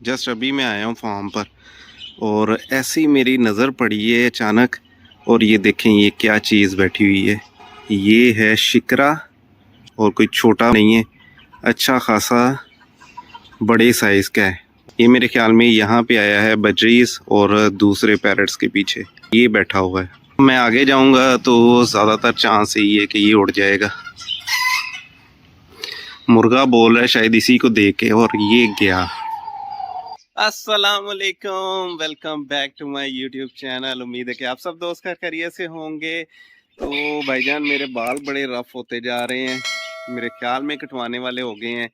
Just अभी मैं आया हूँ फार्म पर और ऐसी मेरी नज़र पड़ी है अचानक। और ये देखें ये क्या चीज़ बैठी हुई है। ये है शिकरा और कोई छोटा नहीं है, अच्छा खासा बड़े साइज़ का है। ये मेरे ख्याल में यहाँ पे आया है बजरीज और दूसरे पैरट्स के पीछे ये बैठा हुआ है। मैं आगे जाऊँगा तो ज़्यादातर चांस यही है कि ये उड़ जाएगा। मुर्गा बोल रहा है शायद इसी को देख के, और ये गया। अस्सलाम वालेकुम, welcome back to my YouTube channel. उम्मीद है कि आप सब दोस्त खैरियत से होंगे। तो भाईजान मेरे बाल बड़े रफ होते जा रहे हैं, मेरे ख्याल में कटवाने वाले हो गए हैं।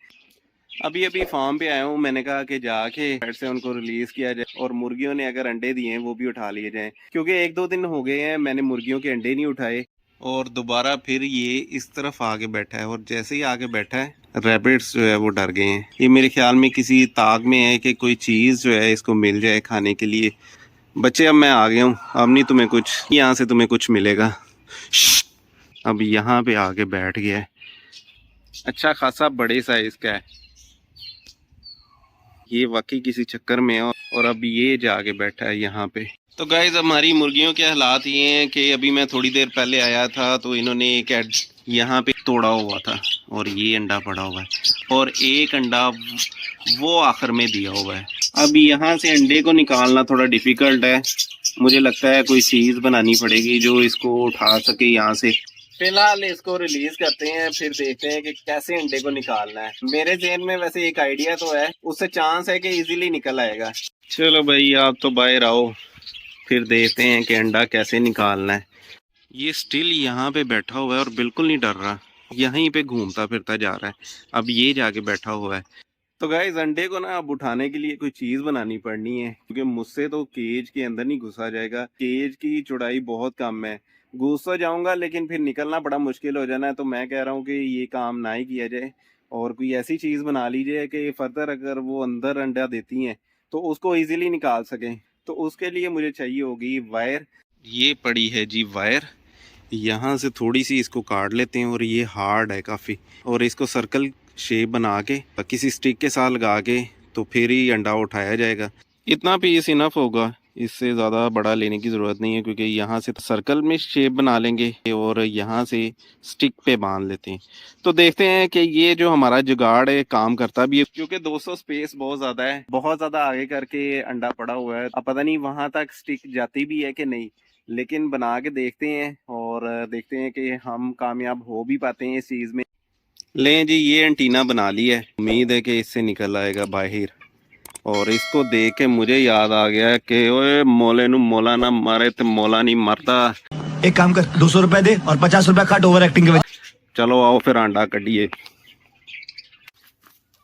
अभी अभी फार्म पे आया हूँ, मैंने कहा कि जाके पेट से उनको रिलीज किया जाए और मुर्गियों ने अगर अंडे दिए हैं वो भी उठा लिए जाएं, क्योंकि 1-2 दिन हो गए हैं मैंने मुर्गियों के अंडे नहीं उठाए। और दोबारा फिर ये इस तरफ आके बैठा है, और जैसे ही आके बैठा है रैबिट्स जो है वो डर गए हैं। ये मेरे ख्याल में किसी ताक में है कि कोई चीज़ जो है इसको मिल जाए खाने के लिए। बच्चे अब मैं आ गया हूँ, अब नहीं तुम्हें कुछ, यहाँ से तुम्हें कुछ मिलेगा। अब यहाँ पे आके बैठ गया है, अच्छा खासा बड़े साइज का है। ये वाकई किसी चक्कर में है और अब ये जाके बैठा है यहाँ पे। तो गाइज हमारी मुर्गियों के हालात ये हैं कि अभी मैं थोड़ी देर पहले आया था तो इन्होंने एक यहाँ पे तोड़ा हुआ था और ये अंडा पड़ा हुआ है, और एक अंडा वो आखिर में दिया हुआ है। अब यहाँ से अंडे को निकालना थोड़ा डिफिकल्ट है, मुझे लगता है कोई चीज़ बनानी पड़ेगी जो इसको उठा सके यहाँ से। फिलहाल इसको रिलीज करते हैं, फिर देखते हैं कि कैसे अंडे को निकालना है। मेरे ज़हन में वैसे एक आइडिया तो है, उससे चांस है कि इजीली निकल आएगा। चलो भाई आप तो बाहर आओ, फिर देखते हैं कि अंडा कैसे निकालना है। ये स्टिल यहाँ पे बैठा हुआ है और बिल्कुल नहीं डर रहा, यहीं पे घूमता फिरता जा रहा है। अब ये जाके बैठा हुआ है। तो गाइस अंडे को ना अब उठाने के लिए कोई चीज़ बनानी पड़नी है, क्योंकि मुझसे तो केज के अंदर नहीं घुसा जाएगा। केज की चौड़ाई बहुत कम है, घुस तो जाऊंगा लेकिन फिर निकलना बड़ा मुश्किल हो जाना है। तो मैं कह रहा हूँ कि ये काम ना ही किया जाए और कोई ऐसी चीज़ बना ली जाए कि फर्दर अगर वो अंदर अंडा देती हैं तो उसको ईजिली निकाल सकें। तो उसके लिए मुझे चाहिए होगी वायर। ये पड़ी है जी वायर, यहाँ से थोड़ी सी इसको काट लेते हैं, और ये हार्ड है काफ़ी, और इसको सर्कल शेप बना के किसी स्टिक के साथ लगा के तो फिर ही अंडा उठाया जाएगा। इतना पीस इनफ होगा, इससे ज़्यादा बड़ा लेने की ज़रूरत नहीं है, क्योंकि यहाँ से सर्कल में शेप बना लेंगे और यहाँ से स्टिक पे बांध लेते हैं। तो देखते हैं कि ये जो हमारा जुगाड़ है काम करता भी है, क्योंकि दोस्तों स्पेस बहुत ज़्यादा है, बहुत ज़्यादा आगे करके अंडा पड़ा हुआ है। अब पता नहीं वहाँ तक स्टिक जाती भी है कि नहीं, लेकिन बना के देखते हैं और देखते हैं कि हम कामयाब हो भी पाते हैं इस चीज़ में। लें जी ये एंटीना बना ली है, उम्मीद है कि इससे निकल आएगा बाहर। और इसको देख के मुझे याद आ गया कि ओए मोले नु मोला ना मारे तो मोला नहीं मरता। एक काम कर 200 रुपए दे और 50 रुपए काट ओवर एक्टिंग के वजह। चलो आओ फिर अंडा कटिए।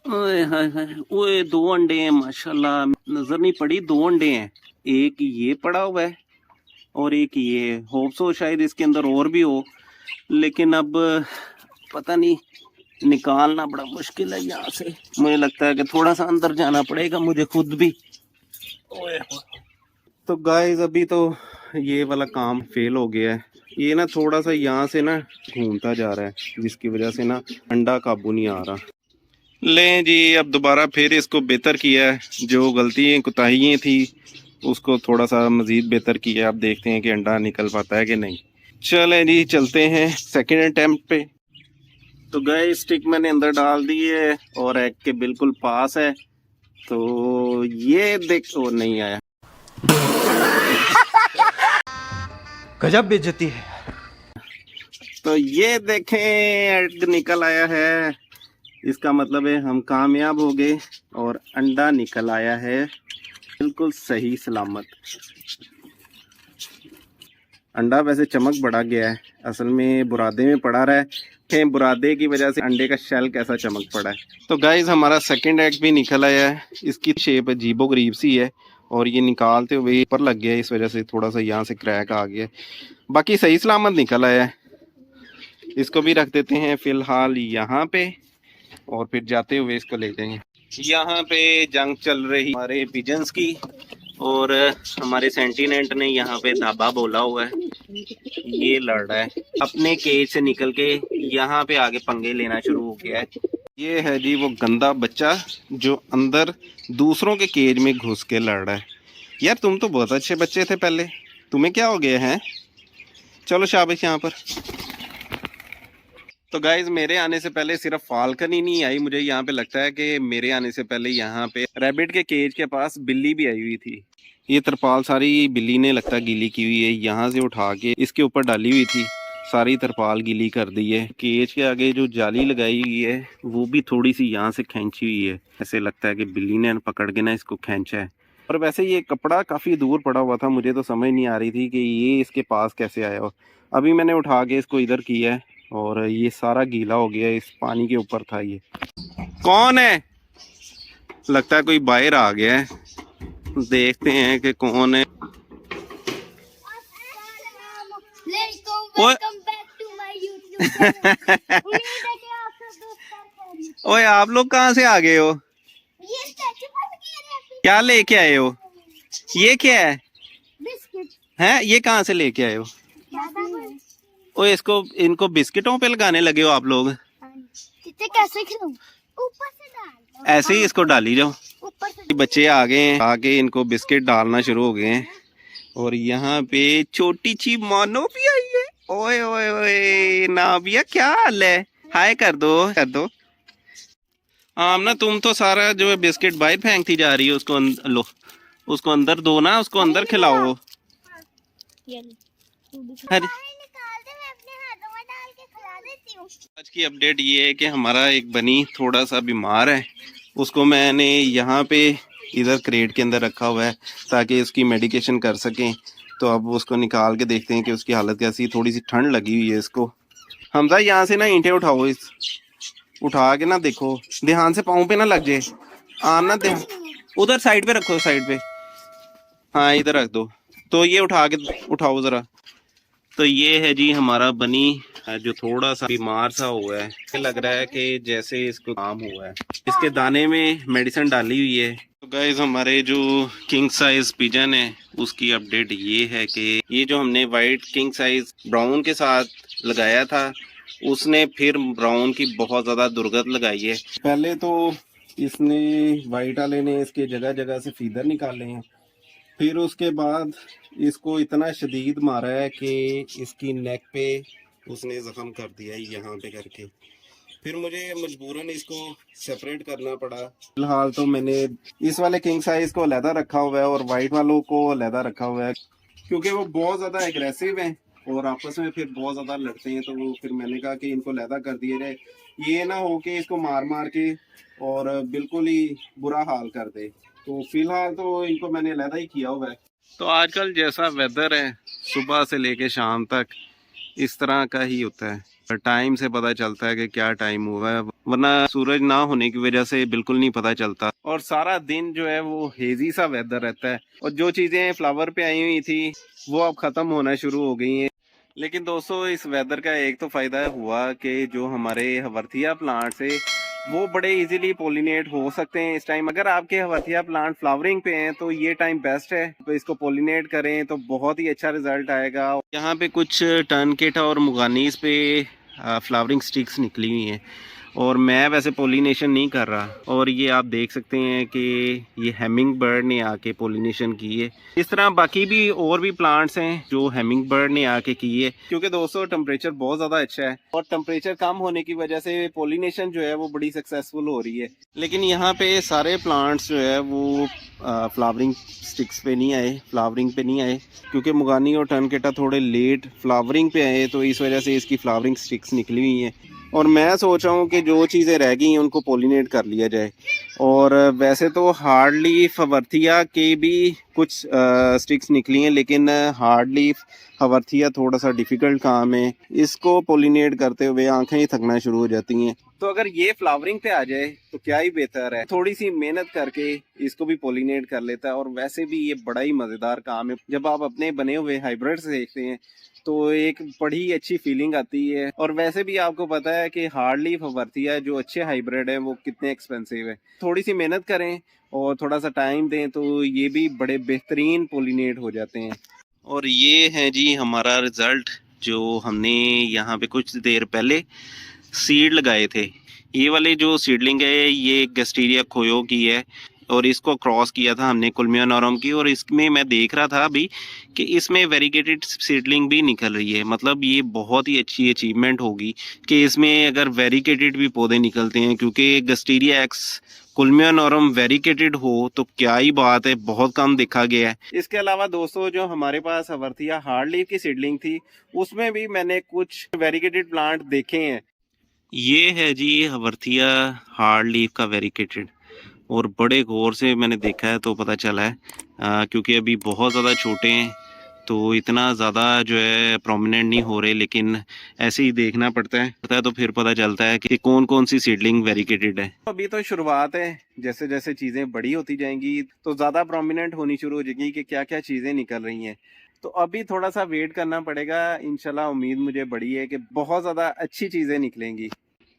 ओए हाय हाय, ओए 2 अंडे हैं माशाल्लाह, नजर नहीं पड़ी 2 अंडे हैं। एक ये पड़ा हुआ है और एक ये। होप सो शायद इसके अंदर और भी हो, लेकिन अब पता नहीं, निकालना बड़ा मुश्किल है यहाँ से। मुझे लगता है कि थोड़ा सा अंदर जाना पड़ेगा मुझे खुद भी। तो गाइस अभी तो ये वाला काम फेल हो गया है। ये ना थोड़ा सा यहाँ से ना घूमता जा रहा है, जिसकी वजह से ना अंडा काबू नहीं आ रहा। लें जी अब दोबारा फिर इसको बेहतर किया है, जो गलतियाँ कोताहियाँ थी उसको थोड़ा सा मज़ीद बेहतर किया। अब देखते हैं कि अंडा निकल पाता है कि नहीं। चलें जी चलते हैं सेकेंड अटैम्प्ट पे। तो गए स्टिक मैंने अंदर डाल दी है और एग के बिल्कुल पास है, तो ये देखो नहीं आया। गजब बेइज्जती है। तो ये देखें एग निकल आया है, इसका मतलब है हम कामयाब हो गए और अंडा निकल आया है बिल्कुल सही सलामत। अंडा वैसे चमक बढ़ा गया है, असल में बुरादे में पड़ा रहा है, बुरादे की वजह से अंडे का शेल कैसा चमक पड़ा है। तो गाइज हमारा सेकंड एग भी निकल आया है, इसकी शेप अजीबो गरीब सी है और ये निकालते हुए ऊपर लग गया है, इस वजह से थोड़ा सा यहाँ से क्रैक आ गया है। बाकी सही सलामत निकल आया है। इसको भी रख देते हैं फिलहाल यहाँ पे और फिर जाते हुए इसको ले जाएंगे। यहाँ पे जंग चल रही हमारे पिजन्स की, और हमारे सेंटिनेंट ने यहाँ पे धाबा बोला हुआ है। ये लड़ रहा है अपने केज से निकल के, यहाँ पे आगे पंगे लेना शुरू हो गया है। ये है जी वो गंदा बच्चा जो अंदर दूसरों के केज में घुस के लड़ रहा है। यार तुम तो बहुत अच्छे बच्चे थे पहले, तुम्हें क्या हो गया है? चलो शाबाश यहाँ पर। तो गाइज मेरे आने से पहले सिर्फ फाल्कन ही नहीं आई, मुझे यहाँ पे लगता है कि मेरे आने से पहले यहाँ पे रैबिट के केज के पास बिल्ली भी आई हुई थी। ये तरपाल सारी बिल्ली ने लगता है गीली की हुई है, यहाँ से उठा के इसके ऊपर डाली हुई थी, सारी तरपाल गीली कर दी है। केज के आगे जो जाली लगाई हुई है वो भी थोड़ी सी यहाँ से खींची हुई है, ऐसे लगता है कि बिल्ली ने पकड़ के ना इसको खींचा है। और वैसे ये कपड़ा काफ़ी दूर पड़ा हुआ था, मुझे तो समझ नहीं आ रही थी कि ये इसके पास कैसे आया हो। अभी मैंने उठा के इसको इधर किया है और ये सारा गीला हो गया, इस पानी के ऊपर था ये। कौन है? लगता है कोई बाहर आ गया है, देखते हैं कि कौन है। ओए आप लोग कहाँ से आ गए हो? क्या लेके आए हो? ये क्या है? हैं ये कहाँ से लेके आए हो? ओए इसको इनको बिस्किटों पे लगाने लगे हो आप लोग? कैसे खिलाऊं? ऊपर से डाल। ऐसे ही इसको डाली जाओ। ऊपर से बच्चे आ गए हैं, आके इनको बिस्किट डालना शुरू हो गए हैं। और यहाँ पे छोटी सी मानो भी आई है। ओए ओए ओए नाबिया क्या हाल है? हाय कर दो। आमना तुम तो सारा जो है बिस्किट बाहर फेंकती जा रही हो, उसको लो उसको अंदर दो ना, उसको अंदर खिलाओ। ये ले। अरे निकाल दे, मैं अपने हाथों में डाल के खिला देती हूँ। आज की अपडेट ये है कि हमारा एक बनी थोड़ा सा बीमार है, उसको मैंने यहाँ पे इधर क्रेट के अंदर रखा हुआ है ताकि उसकी मेडिकेशन कर सकें। तो अब उसको निकाल के देखते हैं कि उसकी हालत कैसी है। थोड़ी सी ठंड लगी हुई है इसको। हमजा यहाँ से ना ईंटें उठाओ, इस उठा के ना देखो, ध्यान से पाँव पे ना लग जाए। आना ध्यान, उधर साइड पे रखो, साइड पे, हाँ इधर रख दो। तो ये उठा के उठाओ ज़रा। तो ये है जी हमारा बनी जो थोड़ा सा बीमार सा हुआ है, लग रहा है कि जैसे इसको काम हुआ है। इसके दाने में मेडिसिन डाली हुई है। तो गाइस हमारे जो किंग साइज पिजन है उसकी अपडेट ये है कि ये जो हमने वाइट किंग साइज ब्राउन के साथ लगाया था, उसने फिर ब्राउन की बहुत ज़्यादा दुर्गत लगाई है। पहले तो इसने वाइट वाले ने इसके जगह जगह से फीदर निकाले हैं, फिर उसके बाद इसको इतना शदीद मारा है कि इसकी नेक पे उसने ज़ख्म कर दिया है यहाँ पे करके। फिर मुझे मजबूरन इसको सेपरेट करना पड़ा। फिलहाल तो मैंने इस वाले किंग साइज को अलहदा रखा हुआ है और वाइट वालों को अलहदा रखा हुआ है, क्योंकि वो बहुत ज़्यादा एग्रेसिव हैं और आपस में फिर बहुत ज़्यादा लड़ते हैं। तो फिर मैंने कहा कि इनको अलहदा कर दिया जाए, ये ना हो कि इसको मार मार के और बिल्कुल ही बुरा हाल कर दे। तो फिलहाल तो इनको मैंने अलहदा ही किया हुआ है। तो आजकल जैसा वेदर है सुबह से लेके शाम तक इस तरह का ही होता है, टाइम से पता चलता है कि क्या टाइम हुआ है, वरना सूरज ना होने की वजह से बिल्कुल नहीं पता चलता। और सारा दिन जो है वो हेजी सा वेदर रहता है और जो चीज़ें फ्लावर पे आई हुई थी वो अब ख़त्म होना शुरू हो गई हैं। लेकिन दोस्तों इस वेदर का एक तो फ़ायदा हुआ कि जो हमारे हवर्थिया प्लांट्स है वो बड़े इजीली पोलिनेट हो सकते हैं इस टाइम। अगर आपके हवर्थिया प्लांट फ्लावरिंग पे हैं तो ये टाइम बेस्ट है, तो इसको पोलिनेट करें तो बहुत ही अच्छा रिजल्ट आएगा। यहाँ पे कुछ टर्नकेट और मुगानीस पे फ्लावरिंग स्टिक्स निकली हुई हैं और मैं वैसे पोलिनेशन नहीं कर रहा। और ये आप देख सकते हैं कि ये हेमिंग बर्ड ने आके पोलिनेशन की है। इस तरह बाकी भी और भी प्लांट्स हैं जो हेमिंग बर्ड ने आके की है, क्योंकि दोस्तों टेम्परेचर बहुत ज़्यादा अच्छा है और टेम्परेचर कम होने की वजह से पोलिनेशन जो है वो बड़ी सक्सेसफुल हो रही है। लेकिन यहाँ पे सारे प्लांट्स जो है वो फ्लावरिंग स्टिक्स पे नहीं आए, फ्लावरिंग पे नहीं आए, क्योंकि मुगानी और टर्नकेटा थोड़े लेट फ्लावरिंग पे आए, तो इस वजह से इसकी फ्लावरिंग स्टिक्स निकली हुई हैं। और मैं सोच रहा हूँ कि जो चीज़ें रह गई हैं उनको पोलिनेट कर लिया जाए। और वैसे तो हार्ड लीफ हवर्थिया के भी कुछ स्टिक्स निकली हैं, लेकिन हार्ड लीफ हवर्थिया थोड़ा सा डिफ़िकल्ट काम है, इसको पोलिनेट करते हुए आंखें ही थकना शुरू हो जाती हैं। तो अगर ये फ्लावरिंग पे आ जाए तो क्या ही बेहतर है, थोड़ी सी मेहनत करके इसको भी पोलिनेट कर लेता है। और वैसे भी ये बड़ा ही मज़ेदार काम है, जब आप अपने बने हुए हाइब्रिड्स देखते हैं तो एक बड़ी अच्छी फीलिंग आती है। और वैसे भी आपको पता है कि हार्ड लीफ हवर्थिया जो अच्छे हाइब्रिड हैं वो कितने एक्सपेंसिव है। थोड़ी सी मेहनत करें और थोड़ा सा टाइम दें तो ये भी बड़े बेहतरीन पोलिनेट हो जाते हैं। और ये है जी हमारा रिज़ल्ट जो हमने यहाँ पे कुछ देर पहले सीड लगाए थे। ये वाले जो सीडलिंग है ये गस्टीरिया खोयो की है और इसको क्रॉस किया था हमने कुलमिया नॉरम की, और इसमें मैं देख रहा था अभी कि इसमें वेरीगेटेड सीडलिंग भी निकल रही है। मतलब ये बहुत ही अच्छी अचीवमेंट होगी कि इसमें अगर वेरीगेटेड भी पौधे निकलते हैं, क्योंकि गस्टीरिया एक्स कुलमिया नॉरम वेरीगेटेड हो तो क्या ही बात है, बहुत कम देखा गया है। इसके अलावा दोस्तों जो हमारे पास हवर्थिया हार्ड लीफ की सीडलिंग थी उसमें भी मैंने कुछ वेरीगेटेड प्लांट देखे हैं। ये है जी हवर्थिया हार्ड लीफ का वेरीगेटेड, और बड़े गौर से मैंने देखा है तो पता चला है क्योंकि अभी बहुत ज़्यादा छोटे हैं तो इतना ज़्यादा जो है प्रोमिनेंट नहीं हो रहे, लेकिन ऐसे ही देखना पड़ता है तो फिर पता चलता है कि कौन कौन सी सीडलिंग वेरीगेटेड है। अभी तो शुरुआत है, जैसे जैसे चीज़ें बड़ी होती जाएंगी तो ज़्यादा प्रोमिनेंट होनी शुरू हो जाएगी कि क्या क्या चीज़ें निकल रही हैं। तो अभी थोड़ा सा वेट करना पड़ेगा, इंशाल्लाह उम्मीद मुझे बड़ी है कि बहुत ज़्यादा अच्छी चीज़ें निकलेंगी।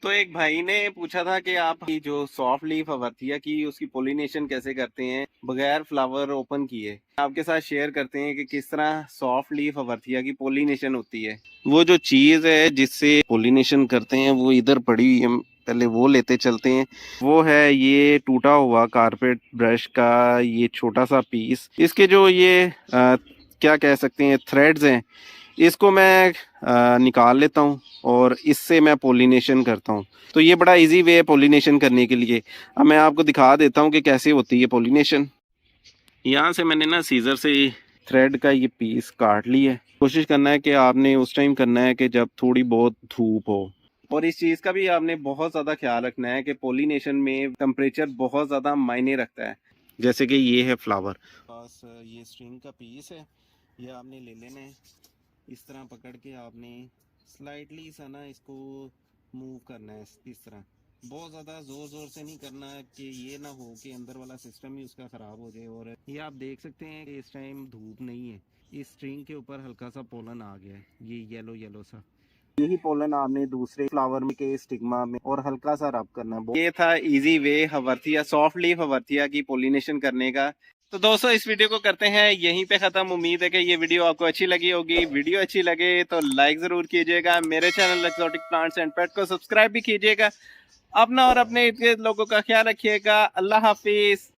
तो एक भाई ने पूछा था कि आप की जो सॉफ्ट लीफ हवर्थिया की उसकी पोलिनेशन कैसे करते हैं बगैर फ्लावर ओपन किए। आपके साथ शेयर करते हैं कि किस तरह सॉफ्ट लीफ हवर्थिया की पोलिनेशन होती है। वो जो चीज़ है जिससे पोलिनेशन करते हैं वो इधर पड़ी हुई है, पहले वो लेते चलते हैं। वो है ये टूटा हुआ कारपेट ब्रश का ये छोटा सा पीस, इसके जो ये क्या कह सकते हैं थ्रेड्स हैं, इसको मैं निकाल लेता हूँ और इससे मैं पोलिनेशन करता हूँ। तो ये बड़ा इजी वे है पोलिनेशन करने के लिए। अब मैं आपको दिखा देता हूँ कि कैसे होती है पोलिनेशन। यहाँ से मैंने ना सीजर से थ्रेड का ये पीस काट लिया है। कोशिश करना है कि आपने उस टाइम करना है कि जब थोड़ी बहुत धूप हो, और इस चीज़ का भी आपने बहुत ज़्यादा ख्याल रखना है कि पोलिनेशन में टेम्परेचर बहुत ज़्यादा मायने रखता है। जैसे कि ये है फ्लावर, बस ये स्ट्रिंग का पीस है, ये आपने ले लेना है। इस तरह पकड़ के आपने स्लाइटली सा ना इसको मूव करना है इस तरह, बहुत ज़्यादा ज़ोर ज़ोर से नहीं करना कि ये ना हो कि अंदर वाला सिस्टम ही उसका ख़राब हो जाए। और ये आप देख सकते हैं कि इस टाइम धूप नहीं है, इस स्ट्रिंग के ऊपर हल्का सा पोलन आ गया है, ये येलो येलो सा। यही पोलन आपने दूसरे फ्लावर में के स्टिग्मा में और हल्का सा रब करना है। ये था इजी वे हवर्थिया सॉफ्ट लीफ हवर्थिया की पोलिनेशन करने का। तो दोस्तों इस वीडियो को करते हैं यहीं पे खत्म। उम्मीद है कि ये वीडियो आपको अच्छी लगी होगी। वीडियो अच्छी लगे तो लाइक जरूर कीजिएगा। मेरे चैनल एक्सोटिक प्लांट्स एंड पेट को सब्सक्राइब भी कीजिएगा। अपना और अपने इर्द गिर्द लोगों का ख्याल रखिएगा। अल्लाह हाफिज।